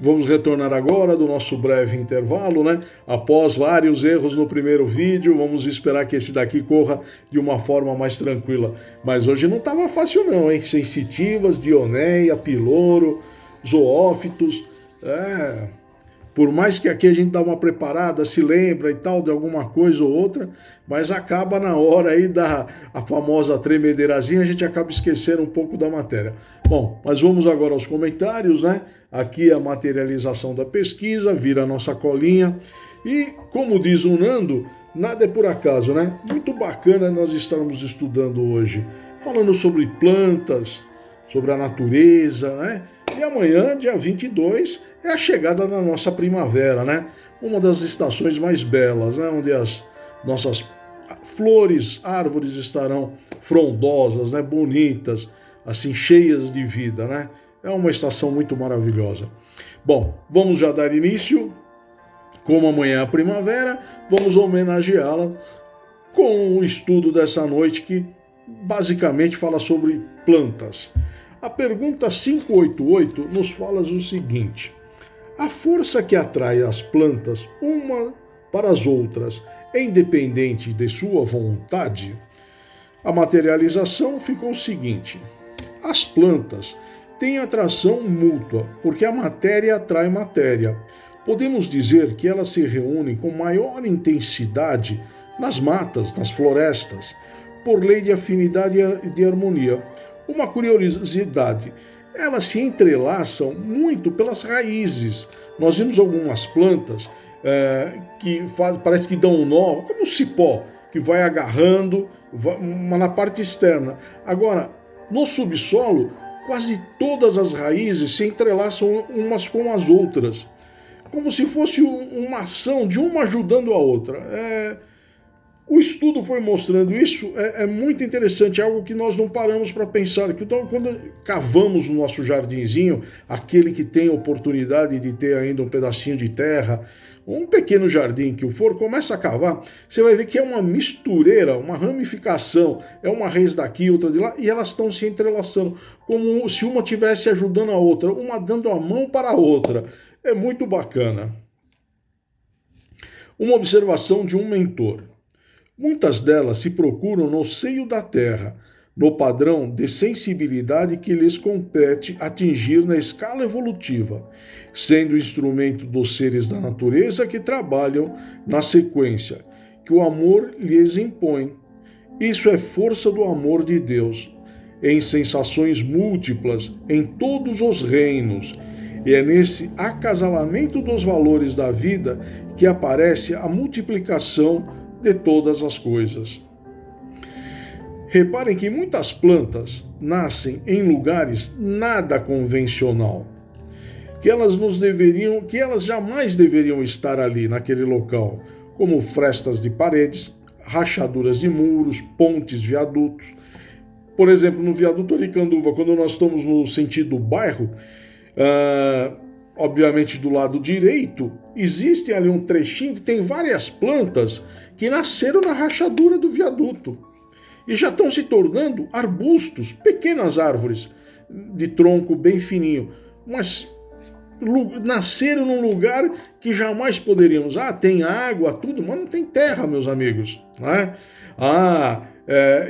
Vamos retornar agora do nosso breve intervalo, né? Após vários erros no primeiro vídeo, vamos esperar que esse daqui corra de uma forma mais tranquila. Mas hoje não estava fácil não, hein? Sensitivas, dioneia, piloro, zoófitos, por mais que aqui a gente dá uma preparada, se lembra e tal de alguma coisa ou outra, mas acaba na hora aí da a famosa tremedeirazinha, a gente acaba esquecendo um pouco da matéria. Bom, mas vamos agora aos comentários, né? Aqui a materialização da pesquisa, vira a nossa colinha. E, como diz o Nando, nada é por acaso, né? Muito bacana nós estarmos estudando hoje, falando sobre plantas, sobre a natureza, né? E amanhã, dia 22, é a chegada da nossa primavera, né? Uma das estações mais belas, né? Onde as nossas flores, árvores estarão frondosas, né? Bonitas, assim, cheias de vida, né? É uma estação muito maravilhosa. Bom, vamos já dar início. Como amanhã é a primavera, vamos homenageá-la com o estudo dessa noite que basicamente fala sobre plantas. A pergunta 588 nos fala o seguinte: a força que atrai as plantas uma para as outras é independente de sua vontade? A materialização ficou o seguinte: as plantas têm atração mútua, porque a matéria atrai matéria. Podemos dizer que elas se reúnem com maior intensidade nas matas, nas florestas, por lei de afinidade e de harmonia. Uma curiosidade, elas se entrelaçam muito pelas raízes. Nós vimos algumas plantas parece que dão um nó, como o cipó, que vai agarrando na parte externa. Agora, no subsolo, quase todas as raízes se entrelaçam umas com as outras, como se fosse uma ação de uma ajudando a outra. O estudo foi mostrando isso, é muito interessante, é algo que nós não paramos para pensar. Então, quando cavamos no nosso jardinzinho, aquele que tem a oportunidade de ter ainda um pedacinho de terra, um pequeno jardim que o for, começa a cavar, você vai ver que é uma mistureira, uma ramificação, é uma raiz daqui, outra de lá, e elas estão se entrelaçando, como se uma estivesse ajudando a outra, uma dando a mão para a outra. É muito bacana. Uma observação de um mentor. Muitas delas se procuram no seio da terra, no padrão de sensibilidade que lhes compete atingir na escala evolutiva, sendo instrumento dos seres da natureza que trabalham na sequência que o amor lhes impõe. Isso é força do amor de Deus, em sensações múltiplas em todos os reinos, e é nesse acasalamento dos valores da vida que aparece a multiplicação de todas as coisas. Reparem que muitas plantas nascem em lugares nada convencional, que elas jamais deveriam estar ali naquele local, como frestas de paredes, rachaduras de muros, pontes, viadutos. Por exemplo, no viaduto Aricanduva, quando nós estamos no sentido bairro, obviamente do lado direito, existe ali um trechinho que tem várias plantas que nasceram na rachadura do viaduto e já estão se tornando arbustos, pequenas árvores de tronco bem fininho, mas nasceram num lugar que jamais poderíamos. Tem água, tudo, mas não tem terra, meus amigos, né?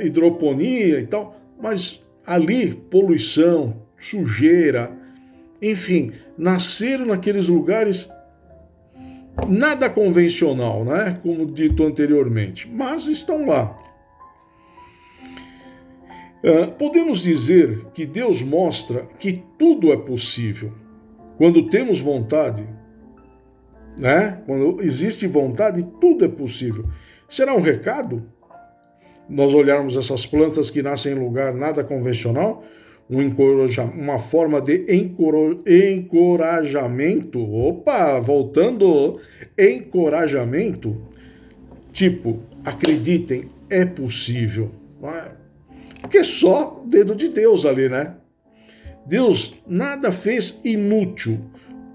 Hidroponia e tal, mas ali poluição, sujeira, enfim, nasceram naqueles lugares nada convencional, né? Como dito anteriormente, mas estão lá. Podemos dizer que Deus mostra que tudo é possível quando temos vontade, né? Quando existe vontade, tudo é possível. Será um recado nós olharmos essas plantas que nascem em lugar nada convencional? Uma forma de encorajamento. Voltando, encorajamento. Tipo, acreditem, é possível. Porque é só dedo de Deus ali, né? Deus nada fez inútil.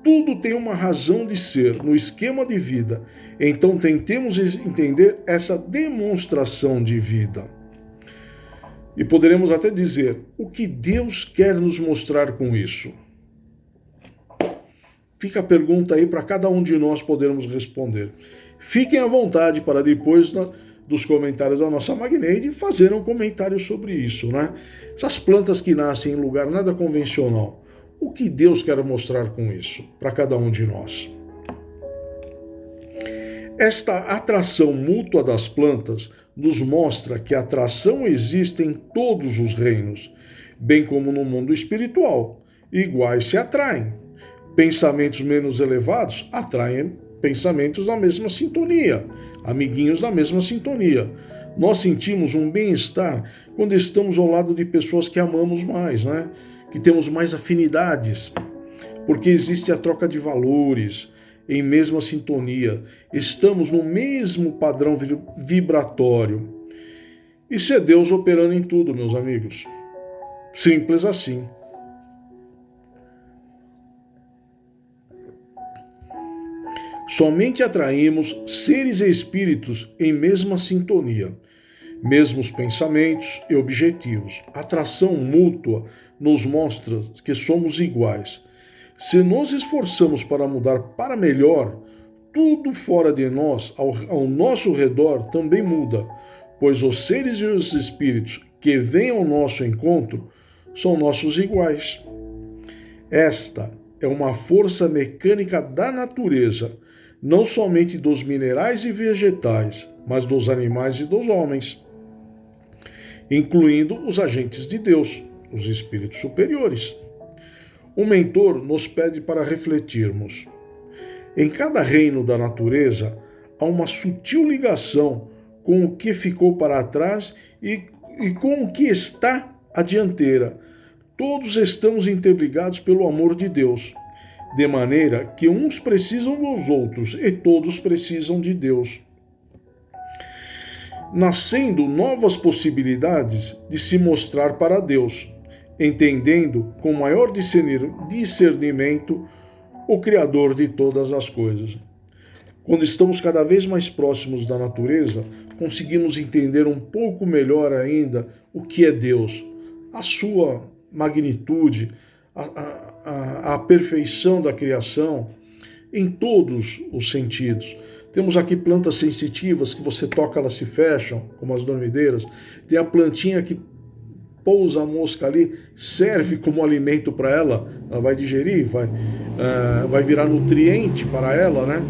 Tudo tem uma razão de ser no esquema de vida. Então tentemos entender essa demonstração de vida. E poderemos até dizer o que Deus quer nos mostrar com isso. Fica a pergunta aí para cada um de nós podermos responder. Fiquem à vontade para depois dos comentários da nossa Magneide fazer um comentário sobre isso, né? Essas plantas que nascem em lugar nada convencional, o que Deus quer mostrar com isso para cada um de nós? Esta atração mútua das plantas nos mostra que a atração existe em todos os reinos, bem como no mundo espiritual. Iguais se atraem. Pensamentos menos elevados atraem pensamentos da mesma sintonia, amiguinhos da mesma sintonia. Nós sentimos um bem-estar quando estamos ao lado de pessoas que amamos mais, né? Que temos mais afinidades, porque existe a troca de valores, em mesma sintonia, estamos no mesmo padrão vibratório. Isso é Deus operando em tudo, meus amigos. Simples assim. Somente atraímos seres e espíritos em mesma sintonia, mesmos pensamentos e objetivos. A atração mútua nos mostra que somos iguais. Se nos esforçamos para mudar para melhor, tudo fora de nós, ao nosso redor, também muda, pois os seres e os espíritos que vêm ao nosso encontro são nossos iguais. Esta é uma força mecânica da natureza, não somente dos minerais e vegetais, mas dos animais e dos homens, incluindo os agentes de Deus, os espíritos superiores. O mentor nos pede para refletirmos. Em cada reino da natureza há uma sutil ligação com o que ficou para trás e com o que está à dianteira. Todos estamos interligados pelo amor de Deus, de maneira que uns precisam dos outros e todos precisam de Deus, nascendo novas possibilidades de se mostrar para Deus, entendendo com maior discernimento o Criador de todas as coisas. Quando estamos cada vez mais próximos da natureza, conseguimos entender um pouco melhor ainda o que é Deus, a sua magnitude, a perfeição da criação, em todos os sentidos. Temos aqui plantas sensitivas que você toca, elas se fecham, como as dormideiras. Tem a plantinha que pousa a mosca ali, serve como alimento para ela, ela vai digerir, vai virar nutriente para ela, né?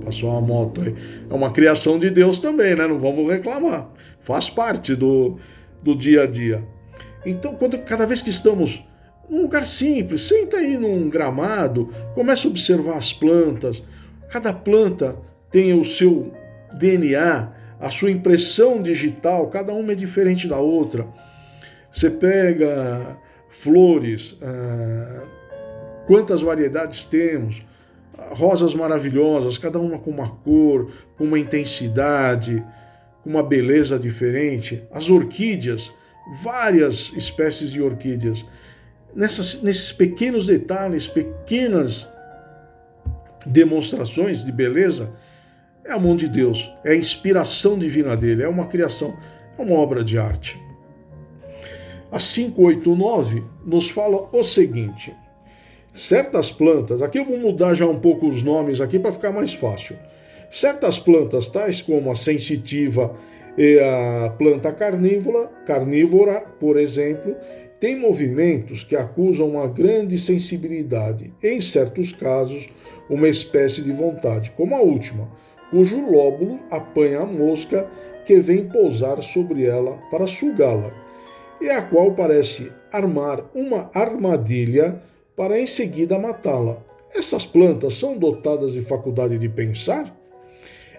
Passou uma moto aí. É uma criação de Deus também, né? Não vamos reclamar. Faz parte do dia a dia. Então, cada vez que estamos num lugar simples, senta aí num gramado, começa a observar as plantas. Cada planta tem o seu DNA, a sua impressão digital, cada uma é diferente da outra. Você pega flores, quantas variedades temos, rosas maravilhosas, cada uma com uma cor, com uma intensidade, com uma beleza diferente. As orquídeas, várias espécies de orquídeas. Nesses pequenos detalhes, pequenas demonstrações de beleza, é a mão de Deus, é a inspiração divina dele, é uma criação, é uma obra de arte. A 589 nos fala o seguinte: certas plantas, aqui eu vou mudar já um pouco os nomes aqui para ficar mais fácil. Certas plantas, tais como a sensitiva e a planta carnívora, por exemplo, têm movimentos que acusam uma grande sensibilidade, em certos casos, uma espécie de vontade, como a última, cujo lóbulo apanha a mosca que vem pousar sobre ela para sugá-la, e a qual parece armar uma armadilha para em seguida matá-la. Essas plantas são dotadas de faculdade de pensar?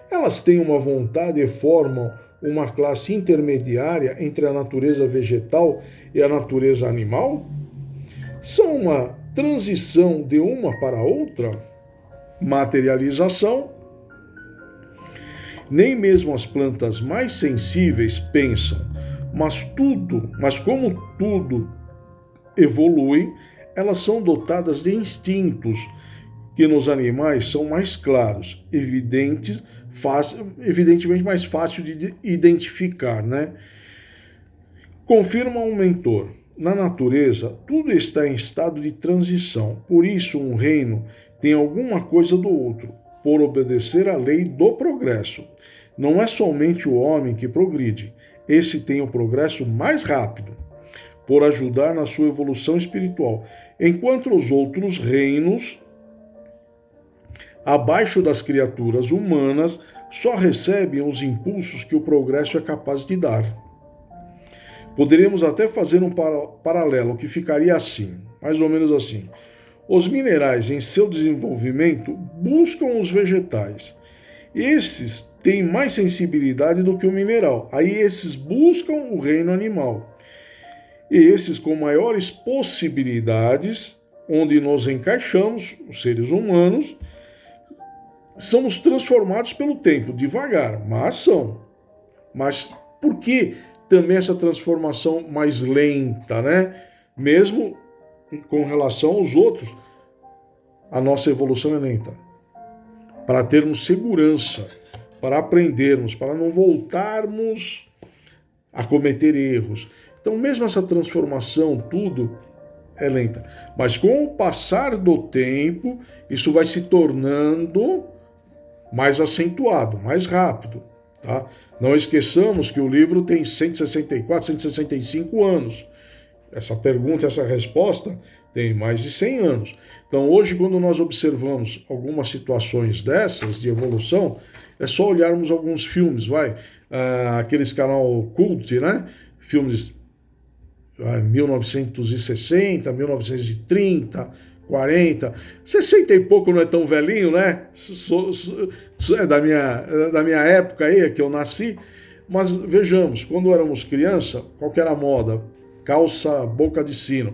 Elas têm uma vontade e formam uma classe intermediária entre a natureza vegetal e a natureza animal? São uma transição de uma para outra? Materialização? Nem mesmo as plantas mais sensíveis pensam, mas como tudo evolui, elas são dotadas de instintos que nos animais são mais claros, evidentemente mais fácil de identificar, né? Confirma um mentor. Na natureza, tudo está em estado de transição. Por isso, um reino tem alguma coisa do outro, por obedecer à lei do progresso. Não é somente o homem que progride, esse tem o progresso mais rápido, por ajudar na sua evolução espiritual, enquanto os outros reinos, abaixo das criaturas humanas, só recebem os impulsos que o progresso é capaz de dar. Poderíamos até fazer um paralelo que ficaria assim, mais ou menos assim. Os minerais, em seu desenvolvimento, buscam os vegetais. Esses têm mais sensibilidade do que o mineral. Aí esses buscam o reino animal. E esses com maiores possibilidades, onde nos encaixamos, os seres humanos, somos transformados pelo tempo, devagar, mas são. Mas por que também essa transformação mais lenta, né? Mesmo com relação aos outros, a nossa evolução é lenta. Para termos segurança, para aprendermos, para não voltarmos a cometer erros. Então, mesmo essa transformação, tudo é lenta. Mas com o passar do tempo, isso vai se tornando mais acentuado, mais rápido. Tá? Não esqueçamos que o livro tem 164, 165 anos. Essa pergunta, essa resposta tem mais de 100 anos. Então, hoje, quando nós observamos algumas situações dessas de evolução, é só olharmos alguns filmes, aqueles canal Cult, né? Filmes 1960, 1930, 40, 60 e pouco não é tão velhinho, né? É da minha época aí, que eu nasci. Mas vejamos, quando éramos criança, qual que era a moda? Calça boca de sino.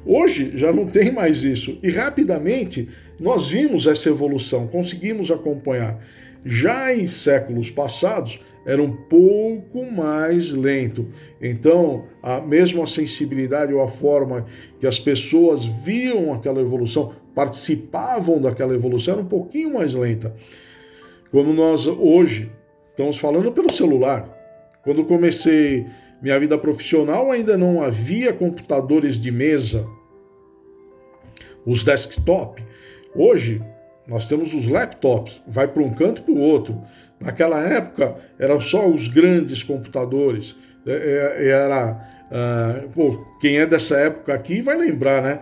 Hoje já não tem mais isso. E rapidamente nós vimos essa evolução, conseguimos acompanhar. Já em séculos passados, era um pouco mais lento. Então, mesmo a sensibilidade ou a forma que as pessoas viam aquela evolução, participavam daquela evolução, era um pouquinho mais lenta. Como nós hoje estamos falando pelo celular. Quando comecei minha vida profissional, ainda não havia computadores de mesa, os desktop. Hoje, nós temos os laptops, vai para um canto e para o outro. Naquela época, eram só os grandes computadores. Quem é dessa época aqui vai lembrar, né?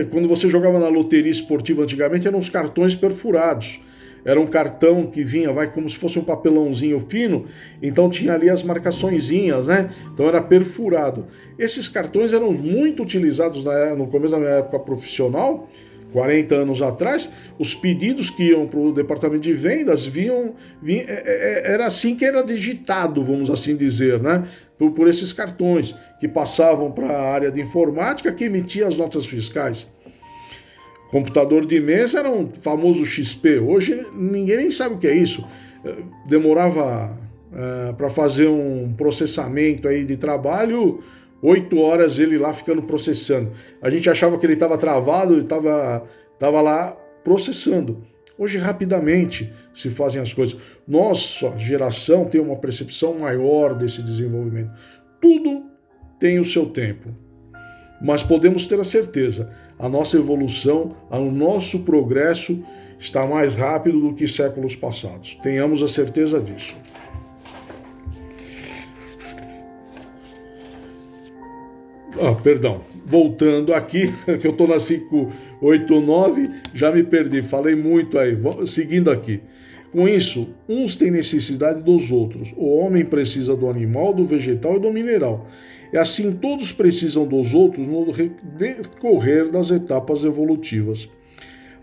Quando você jogava na loteria esportiva antigamente, eram os cartões perfurados. Era um cartão que vinha, como se fosse um papelãozinho fino, então tinha ali as marcaçõezinhas, né? Então era perfurado. Esses cartões eram muito utilizados no começo da minha época profissional, 40 anos atrás. Os pedidos que iam para o departamento de vendas era assim que era digitado, vamos assim dizer, né? Por esses cartões que passavam para a área de informática, que emitia as notas fiscais. Computador de mesa era um famoso XP. Hoje ninguém nem sabe o que é isso. Demorava para fazer um processamento aí de trabalho 8 horas ele lá ficando processando. A gente achava que ele estava travado e estava lá processando. Hoje rapidamente se fazem as coisas. Nossa geração tem uma percepção maior desse desenvolvimento. Tudo tem o seu tempo. Mas podemos ter a certeza, a nossa evolução, o nosso progresso está mais rápido do que séculos passados. Tenhamos a certeza disso. Perdão. Voltando aqui, que eu estou na 589, já me perdi, falei muito aí. Seguindo aqui. Com isso, uns têm necessidade dos outros. O homem precisa do animal, do vegetal e do mineral. E assim todos precisam dos outros no decorrer das etapas evolutivas.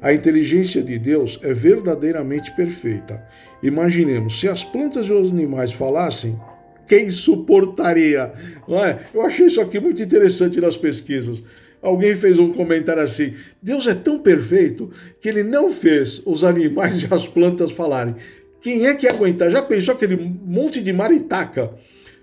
A inteligência de Deus é verdadeiramente perfeita. Imaginemos, se as plantas e os animais falassem, quem suportaria? Não é? Eu achei isso aqui muito interessante nas pesquisas. Alguém fez um comentário assim: Deus é tão perfeito que ele não fez os animais e as plantas falarem. Quem é que ia aguentar? Já pensou aquele monte de maritaca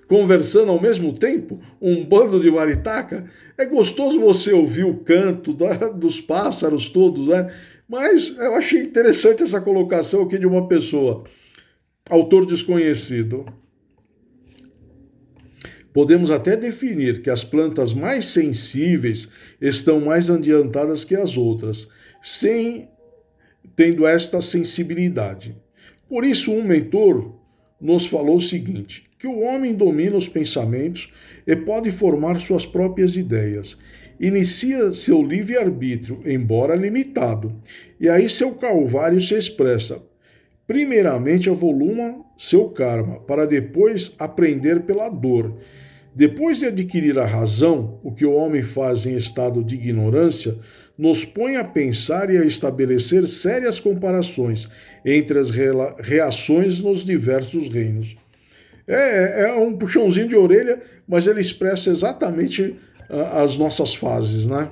conversando ao mesmo tempo? Um bando de maritaca? É gostoso você ouvir o canto dos pássaros todos, né? Mas eu achei interessante essa colocação aqui de uma pessoa, autor desconhecido. Podemos até definir que as plantas mais sensíveis estão mais adiantadas que as outras, sem tendo esta sensibilidade. Por isso, um mentor nos falou o seguinte, que o homem domina os pensamentos e pode formar suas próprias ideias. Inicia seu livre-arbítrio, embora limitado, e aí seu calvário se expressa. Primeiramente, avoluma seu karma, para depois aprender pela dor. Depois de adquirir a razão, o que o homem faz em estado de ignorância, nos põe a pensar e a estabelecer sérias comparações entre as reações nos diversos reinos. É um puxãozinho de orelha, mas ele expressa exatamente as nossas fases, né?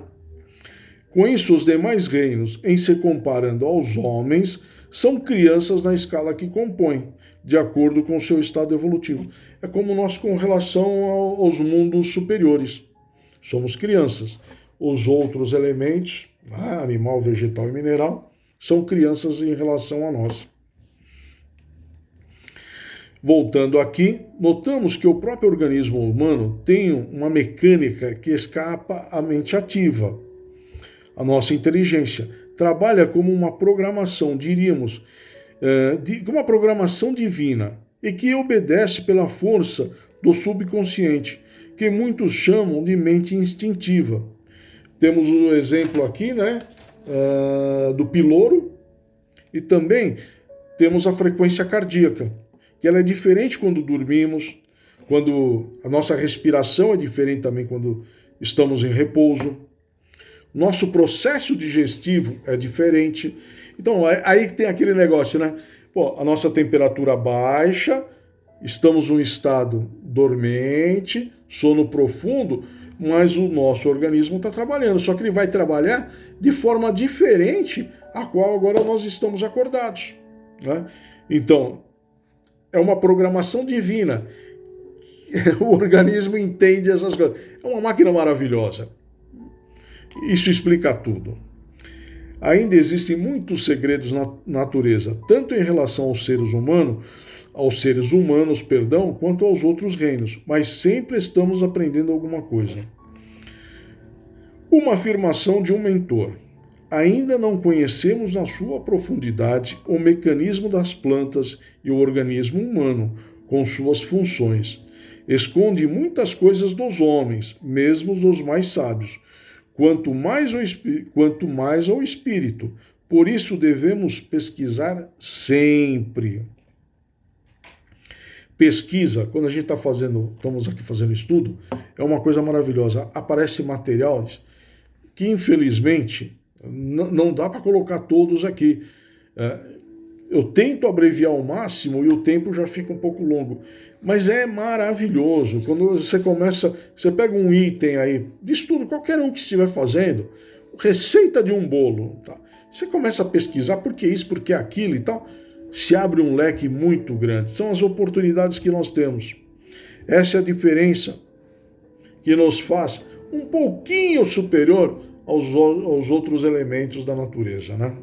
Com isso, os demais reinos, em se comparando aos homens, são crianças na escala que compõem, de acordo com o seu estado evolutivo. É como nós com relação aos mundos superiores. Somos crianças. Os outros elementos, animal, vegetal e mineral, são crianças em relação a nós. Voltando aqui, notamos que o próprio organismo humano tem uma mecânica que escapa à mente ativa. A nossa inteligência trabalha como uma programação, diríamos, uma programação divina e que obedece pela força do subconsciente, que muitos chamam de mente instintiva. Temos o exemplo aqui, né, do pilouro, e também temos a frequência cardíaca, que ela é diferente quando dormimos, quando a nossa respiração é diferente também quando estamos em repouso. Nosso processo digestivo é diferente. Então, aí tem aquele negócio, né? Pô, a nossa temperatura baixa, estamos num estado dormente, sono profundo, mas o nosso organismo está trabalhando. Só que ele vai trabalhar de forma diferente a qual agora nós estamos acordados, né? Então, é uma programação divina. O organismo entende essas coisas. É uma máquina maravilhosa. Isso explica tudo. Ainda existem muitos segredos na natureza, tanto em relação aos seres humanos, quanto aos outros reinos, mas sempre estamos aprendendo alguma coisa. Uma afirmação de um mentor. Ainda não conhecemos na sua profundidade o mecanismo das plantas e o organismo humano, com suas funções. Esconde muitas coisas dos homens, mesmo dos mais sábios, quanto mais ao espírito. Por isso devemos pesquisar sempre. Pesquisa, quando a gente estamos aqui fazendo estudo, é uma coisa maravilhosa. Aparecem materiais que, infelizmente, não dá para colocar todos aqui. Eu tento abreviar ao máximo e o tempo já fica um pouco longo. Mas é maravilhoso. Quando você pega um item aí, de estudo, qualquer um que estiver fazendo, receita de um bolo, tá? Você começa a pesquisar por que isso, por que aquilo e tal, se abre um leque muito grande. São as oportunidades que nós temos. Essa é a diferença que nos faz um pouquinho superior aos outros elementos da natureza, né?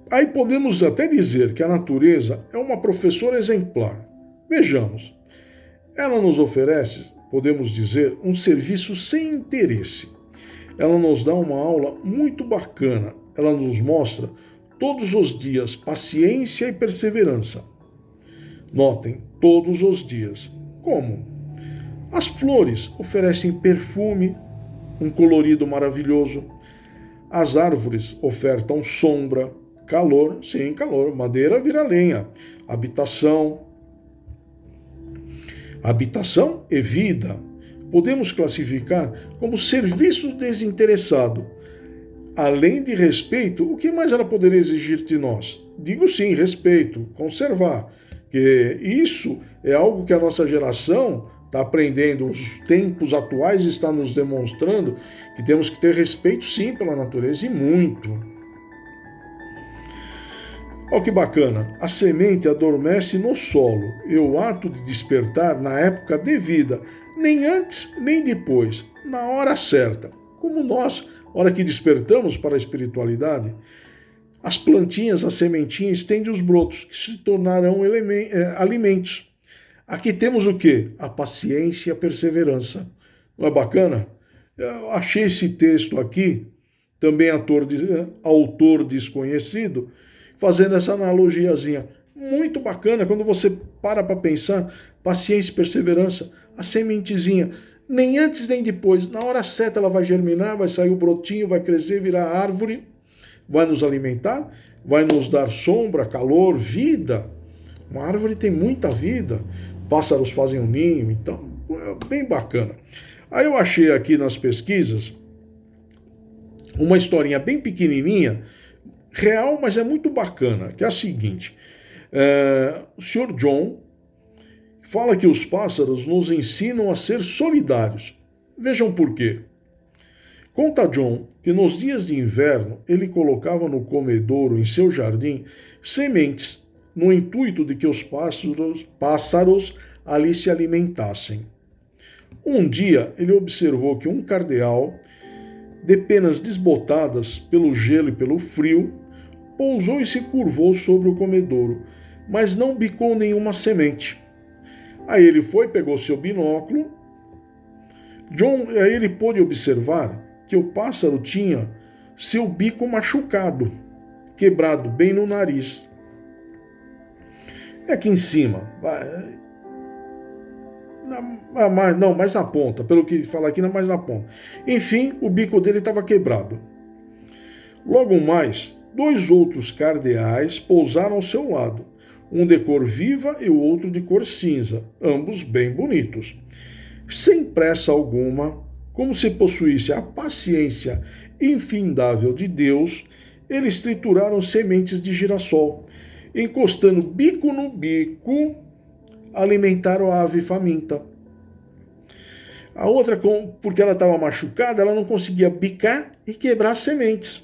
Aí podemos até dizer que a natureza é uma professora exemplar. Vejamos, ela nos oferece, podemos dizer, um serviço sem interesse. Ela nos dá uma aula muito bacana. Ela nos mostra todos os dias paciência e perseverança. Notem, todos os dias. Como? As flores oferecem perfume, um colorido maravilhoso. As árvores ofertam sombra, calor, sim, calor. Madeira vira lenha. Habitação e vida. Podemos classificar como serviço desinteressado. Além de respeito, o que mais ela poderia exigir de nós? Digo sim, respeito, conservar. Que isso é algo que a nossa geração está aprendendo, os tempos atuais estão nos demonstrando que temos que ter respeito sim pela natureza, e muito. Olha que bacana, a semente adormece no solo e o ato de despertar na época devida, nem antes nem depois, na hora certa. Como nós, hora que despertamos para a espiritualidade, as plantinhas, as sementinhas estendem os brotos, que se tornarão alimentos. Aqui temos o quê? A paciência e a perseverança. Não é bacana? Eu achei esse texto aqui, também autor desconhecido, fazendo essa analogiazinha. Muito bacana quando você para pensar, paciência e perseverança, a sementezinha, nem antes nem depois, na hora certa ela vai germinar, vai sair o brotinho, vai crescer, virar árvore, vai nos alimentar, vai nos dar sombra, calor, vida. Uma árvore tem muita vida, pássaros fazem um ninho, então é bem bacana. Aí eu achei aqui nas pesquisas uma historinha bem pequenininha, real, mas é muito bacana, que é a seguinte. O Sr. John fala que os pássaros nos ensinam a ser solidários. Vejam por quê. Conta John que nos dias de inverno ele colocava no comedouro em seu jardim sementes no intuito de que os pássaros ali se alimentassem. Um dia ele observou que um cardeal, de penas desbotadas pelo gelo e pelo frio, pousou e se curvou sobre o comedouro, mas não bicou nenhuma semente. Aí ele foi, pegou seu binóculo. Aí ele pôde observar que o pássaro tinha seu bico machucado, quebrado bem no nariz. É aqui em cima. Não, mais na ponta. Pelo que fala aqui, não mais na ponta. Enfim, o bico dele estava quebrado. Logo mais, 2 outros cardeais pousaram ao seu lado, um de cor viva e o outro de cor cinza, ambos bem bonitos. Sem pressa alguma, como se possuísse a paciência infindável de Deus, eles trituraram sementes de girassol, encostando bico no bico, alimentaram a ave faminta. A outra, porque ela estava machucada, ela não conseguia bicar e quebrar sementes.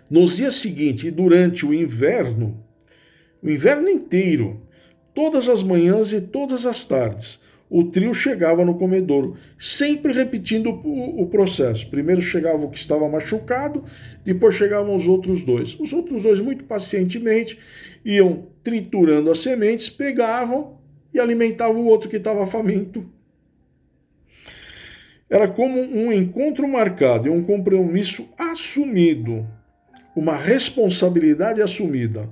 Nos dias seguintes e durante o inverno inteiro, todas as manhãs e todas as tardes, o trio chegava no comedouro, sempre repetindo o processo. Primeiro chegava o que estava machucado, depois chegavam os outros 2. Os outros 2, muito pacientemente, iam triturando as sementes, pegavam e alimentavam o outro que estava faminto. Era como um encontro marcado e um compromisso assumido, uma responsabilidade assumida,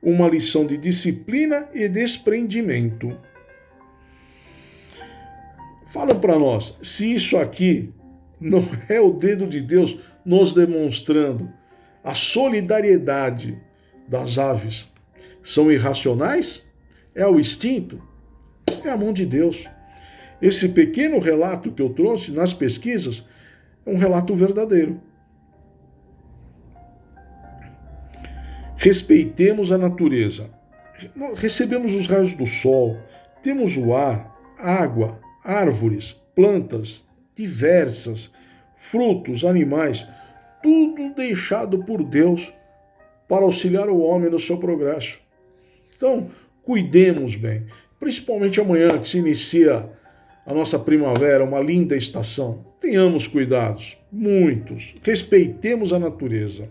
uma lição de disciplina e desprendimento. Falam para nós, se isso aqui não é o dedo de Deus nos demonstrando a solidariedade das aves, são irracionais? É o instinto? É a mão de Deus. Esse pequeno relato que eu trouxe nas pesquisas é um relato verdadeiro. Respeitemos a natureza. Recebemos os raios do sol, temos o ar, água, árvores, plantas diversas, frutos, animais, tudo deixado por Deus para auxiliar o homem no seu progresso. Então, cuidemos bem, principalmente amanhã que se inicia a nossa primavera, uma linda estação. Tenhamos cuidados, muitos. Respeitemos a natureza.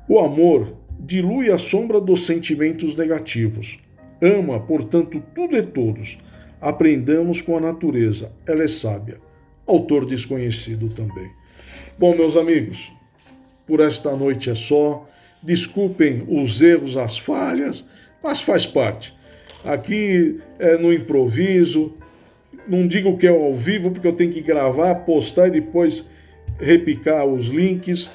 O amor dilui a sombra dos sentimentos negativos. Ama, portanto, tudo e todos. Aprendamos com a natureza. Ela é sábia. Autor desconhecido também. Bom, meus amigos, por esta noite é só. Desculpem os erros, as falhas, mas faz parte. Aqui é no improviso. Não digo que é ao vivo, porque eu tenho que gravar, postar e depois repicar os links.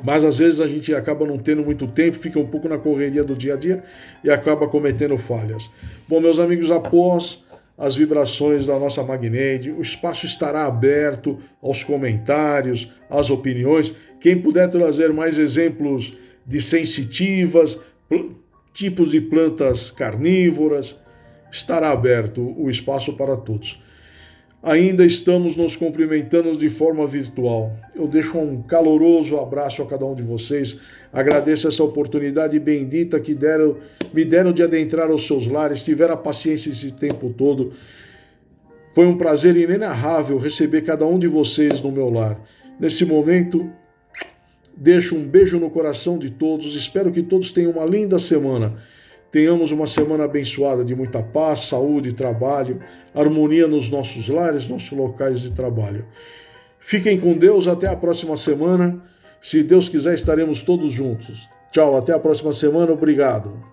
Mas às vezes a gente acaba não tendo muito tempo, fica um pouco na correria do dia a dia e acaba cometendo falhas. Bom, meus amigos, após as vibrações da nossa Magnete, o espaço estará aberto aos comentários, às opiniões. Quem puder trazer mais exemplos de sensitivas, tipos de plantas carnívoras, estará aberto o espaço para todos. Ainda estamos nos cumprimentando de forma virtual. Eu deixo um caloroso abraço a cada um de vocês. Agradeço essa oportunidade bendita que me deram de adentrar os seus lares. Tiveram a paciência esse tempo todo. Foi um prazer inenarrável receber cada um de vocês no meu lar. Nesse momento, deixo um beijo no coração de todos. Espero que todos tenham uma linda semana. tenhamos uma semana abençoada de muita paz, saúde, trabalho, harmonia nos nossos lares, nossos locais de trabalho. Fiquem com Deus, até a próxima semana. Se Deus quiser, estaremos todos juntos. Tchau, até a próxima semana, obrigado.